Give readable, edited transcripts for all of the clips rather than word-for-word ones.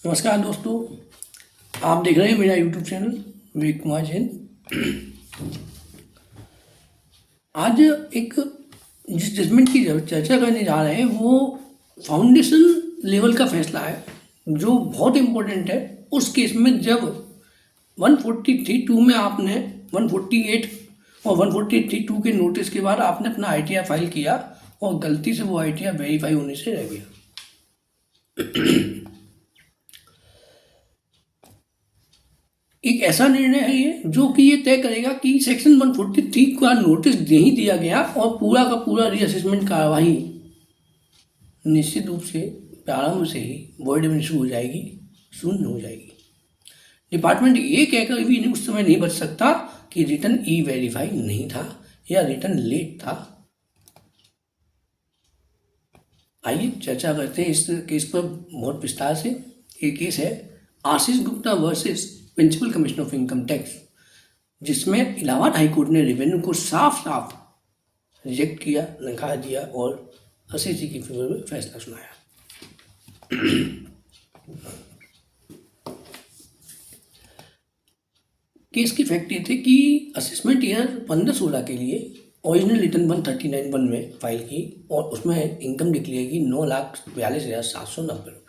नमस्कार दोस्तों, आप देख रहे हैं मेरा यूट्यूब चैनल विवेक कुमार जैन। आज एक जिस जजमेंट की चर्चा करने जा रहे हैं वो फाउंडेशन लेवल का फैसला है जो बहुत इम्पोर्टेंट है। उस केस में जब 143(2) में आपने 148 और 143(2) के नोटिस के बाद आपने अपना ITR फाइल किया और गलती से वो ITR वेरीफाई होने से रह गया। एक ऐसा निर्णय है ये जो कि ये तय करेगा कि सेक्शन 143 का नोटिस नहीं दिया गया और पूरा का पूरा रीअसेसमेंट कार्यवाही निश्चित रूप से प्रारंभ से ही वॉइड में शुरू हो जाएगी, शून्य हो जाएगी। डिपार्टमेंट ये कहकर भी उस समय नहीं बच सकता कि रिटर्न वेरीफाई नहीं था या रिटर्न लेट था। आइए चर्चा करते हैं इस केस पर बहुत विस्तार से। ये केस है Ashish Gupta versus principal commissioner of income tax, जिसमें इलाहाबाद हाईकोर्ट ने रेवेन्यू को साफ साफ रिजेक्ट किया, नकार दिया और SSC की फेवर में फैसला सुनाया। केस की फैक्ट ये थे कि असेसमेंट ईयर 15-16 के लिए ओरिजिनल रिटर्न 139(1) में फाइल की और उसमें इनकम डिक्लेयर की 9,42,790 रुपया।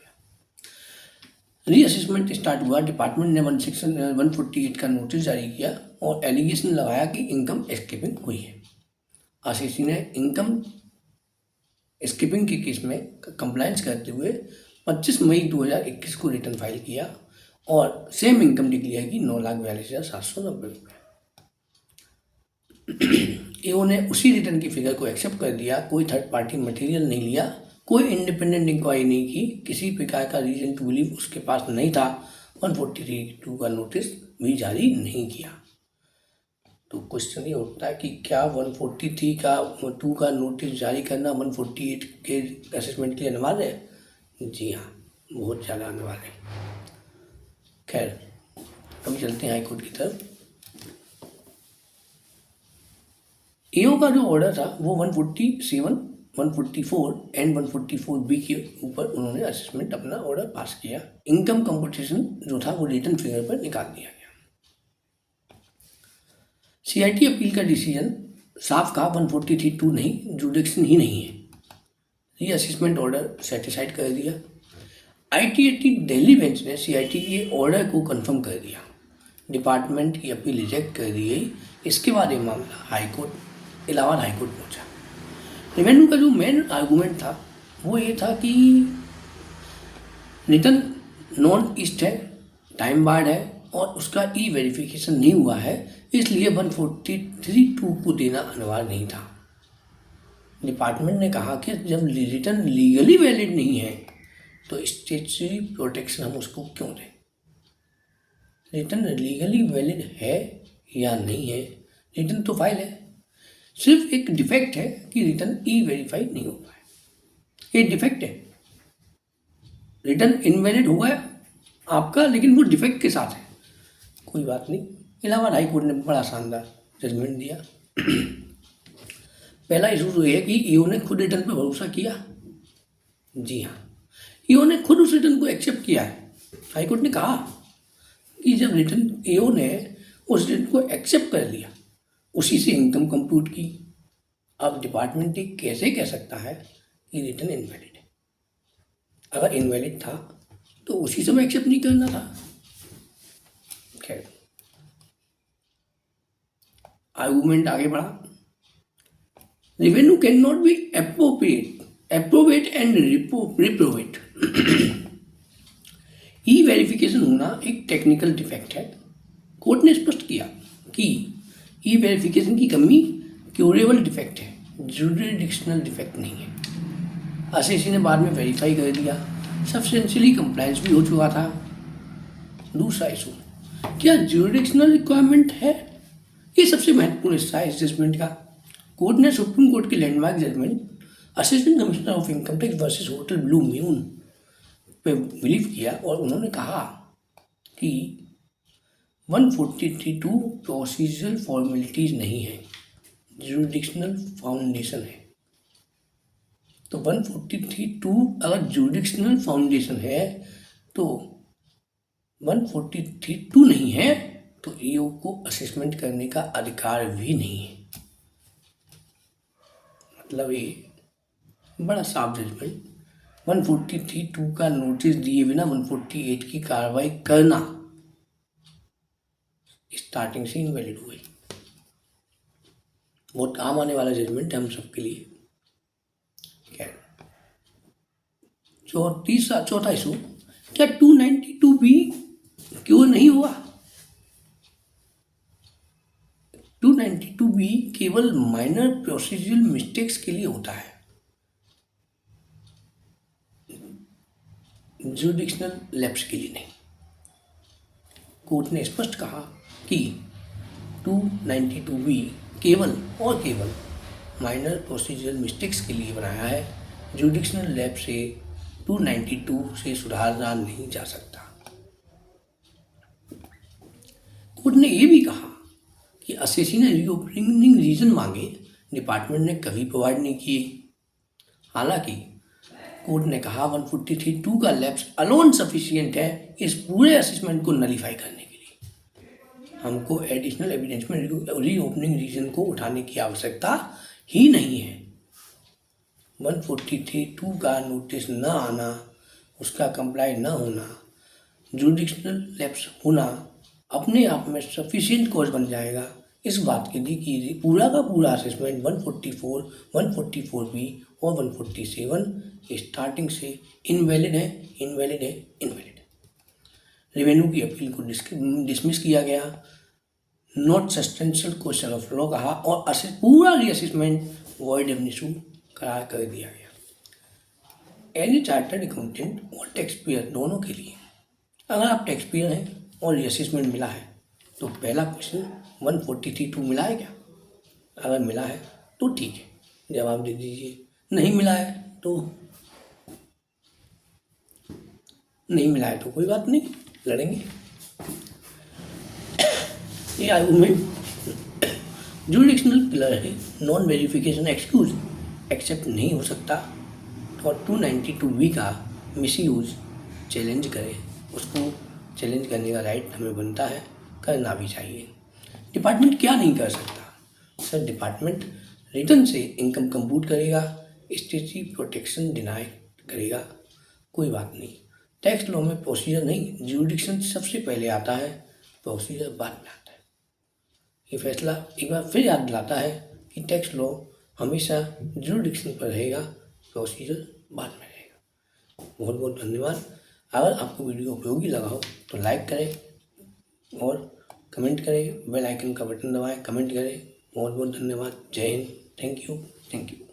रीअसेसमेंट स्टार्ट हुआ, डिपार्टमेंट ने सेक्शन 148 का नोटिस जारी किया और एलिगेशन लगाया कि इनकम एस्केपिंग हुई है। SSC ने इनकम एस्केपिंग के केस में कंप्लायंस करते हुए 25 मई 2021 को रिटर्न फाइल किया और सेम इनकम डिक्लेयर की 9,42,790 रुपये। EO ने उसी रिटर्न की फिगर को एक्सेप्ट कर दिया, कोई थर्ड पार्टी मटेरियल नहीं लिया, कोई इंडिपेंडेंट इंक्वायरी नहीं की, किसी प्रकार का रीजन टू बिलीव उसके पास नहीं था, 143(2) का नोटिस भी जारी नहीं किया। तो क्वेश्चन ये उठता है कि क्या 143(2) का नोटिस जारी करना 148 के असेसमेंट के लिए अनिवार्य है? जी हाँ, बहुत ज़्यादा अनिवार्य है। खैर, अभी चलते हैं हाईकोर्ट की तरफ। EO का जो ऑर्डर था वो 147, 144 एंड 144B के ऊपर उन्होंने असेसमेंट अपना ऑर्डर पास किया। इनकम कंपटीशन जो था वो रिटर्न फिगर पर निकाल दिया गया। CIT अपील का डिसीजन साफ कहा 143(2) नहीं, जुडिक्शन ही नहीं है। रीअसेसमेंट ऑर्डर सेटिस्फाइड कर दिया। ITAT दिल्ली बेंच ने CIT के ऑर्डर को कंफर्म कर दिया। डिपार्टमेंट की अपील रिजेक्ट कर दी गई। इसके बाद ये मामला हाईकोर्ट, इलाहाबाद हाईकोर्ट पहुंचा। रेवेन्यू का जो मेन आर्गूमेंट था वो ये था कि रिटर्न नॉन ईस्ट है, टाइम बार्ड है और उसका वेरिफिकेशन नहीं हुआ है, इसलिए 143(2) को देना अनिवार्य नहीं था। डिपार्टमेंट ने कहा कि जब रिटर्न लीगली वैलिड नहीं है तो स्टेचुटरी प्रोटेक्शन हम उसको क्यों दें। रिटर्न लीगली वैलिड है या नहीं है, रिटर्न तो फाइल है, सिर्फ एक डिफेक्ट है कि रिटर्न वेरीफाई नहीं हो पाया। ये डिफेक्ट है, रिटर्न इनवैलिड हो गया आपका, लेकिन वो डिफेक्ट के साथ है, कोई बात नहीं। इलाहाबाद हाईकोर्ट ने बड़ा शानदार जजमेंट दिया। पहला इशू तो ये है कि EO ने खुद रिटर्न पर भरोसा किया। जी हाँ, EO ने खुद उस रिटर्न को एक्सेप्ट किया है। हाईकोर्ट ने कहा कि जब रिटर्न EO ने उस रिटर्न को एक्सेप्ट कर लिया, उसी से इनकम कंप्यूट की। अब डिपार्टमेंट कैसे कह सकता है कि रिटर्न इनवैलिड है? अगर इनवैलिड था तो उसी समय एक्सेप्ट नहीं करना था। खैर, आर्गूमेंट आगे बढ़ा। Revenue can not be approbate and reprobate. Verification होना एक टेक्निकल डिफेक्ट है। कोर्ट ने स्पष्ट किया कि वेरिफिकेशन की कमी क्यूरेबल डिफेक्ट है, जुरिडिक्शनल डिफेक्ट नहीं है। SSC ने बाद में वेरीफाई कर दिया, सब्सटेंशियली कंप्लायंस भी हो चुका था। दूसरा इशू, क्या जुरिडिक्शनल रिक्वायरमेंट है? ये सबसे महत्वपूर्ण हिस्सा है इस जजमेंट का। कोर्ट ने सुप्रीम कोर्ट के landmark judgement assistant commissioner of income tax versus hotel blue moon पे बिलीव किया और उन्होंने कहा कि 143(2) प्रोसीजरल फॉर्मेलिटीज नहीं है, जुरिडिक्शनल फाउंडेशन है। तो 143(2) अगर जुरिडिक्शनल फाउंडेशन है तो 143(2) नहीं है तो ईओ को असेसमेंट करने का अधिकार भी नहीं है। मतलब ये बड़ा साफ जजमेंट। 143(2) का नोटिस दिए बिना 148 की कार्रवाई करना स्टार्टिंग से इनवैलिड हुई। बहुत काम आने वाला जजमेंट है हम सबके लिए। चौथा इशू, क्या 292B क्यों नहीं हुआ? 292B केवल माइनर प्रोसीजरल मिस्टेक्स के लिए होता है, जुडिक्शनल लैप्स के लिए नहीं। कोर्ट ने स्पष्ट कहा कि 292B केवल और केवल माइनर प्रोसीजरल मिस्टेक्स के लिए बनाया है। जुडिक्शनल लैप से 292 से सुधारा नहीं जा सकता। कोर्ट ने यह भी कहा कि असेसी ने रीओपनिंग रीजन मांगे, डिपार्टमेंट ने कभी प्रोवाइड नहीं किए। हालांकि कोर्ट ने कहा 143(2) का लैप्स अलोन सफिशिएंट है इस पूरे असेसमेंट को नलीफाई करने के लिए। हमको एडिशनल एविडेंस में रीओपनिंग रीजन को उठाने की आवश्यकता ही नहीं है। 143(2) का नोटिस न आना, उसका कंप्लाई न होना, जुडिक्शनल लैप्स होना अपने आप में सफिशिएंट कॉज बन जाएगा इस बात के लिए कि पूरा का पूरा असेसमेंट 144, 144B और 147 स्टार्टिंग से इनवैलिड है। रेवेन्यू की अपील को डिसमिस किया गया, नॉट सस्टेंशियल क्वेश्चन ऑफ लॉ कहा और पूरा रीअसेसमेंट वॉइड एब इशू करार कर दिया गया। एज ए चार्टर्ड अकाउंटेंट और टैक्स पेयर दोनों के लिए, अगर आप टैक्स पेयर हैं और रीअसेसमेंट मिला है तो पहला क्वेश्चन 143(2) मिला है क्या? अगर मिला है तो ठीक है, जवाब दे दीजिए। नहीं मिला है तो कोई बात नहीं, लड़ेंगे। ये आर्गूमेंट जुडिक्शनल क्लियर है, नॉन वेरिफिकेशन एक्सक्यूज एक्सेप्ट नहीं हो सकता और 292B का मिसयूज चैलेंज करे, उसको चैलेंज करने का राइट हमें बनता है, करना भी चाहिए। डिपार्टमेंट क्या नहीं कर सकता? सर, डिपार्टमेंट रिटर्न से इनकम कंप्यूट करेगा, स्टेटरी प्रोटेक्शन डिनाई करेगा, कोई बात नहीं। टैक्स लॉ में प्रोसीजर नहीं, जुडिक्शन सबसे पहले आता है, प्रोसीजर बाद में आता है। ये फैसला एक बार फिर याद दिलाता है कि टैक्स लॉ हमेशा जुडिक्शन पर रहेगा, प्रोसीजर बाद में रहेगा। बहुत बहुत धन्यवाद। अगर आपको वीडियो उपयोगी लगा हो तो लाइक करें और कमेंट करें, बेल आइकन का बटन दबाएं, कमेंट करें। बहुत बहुत धन्यवाद। जय हिंद। Thank you.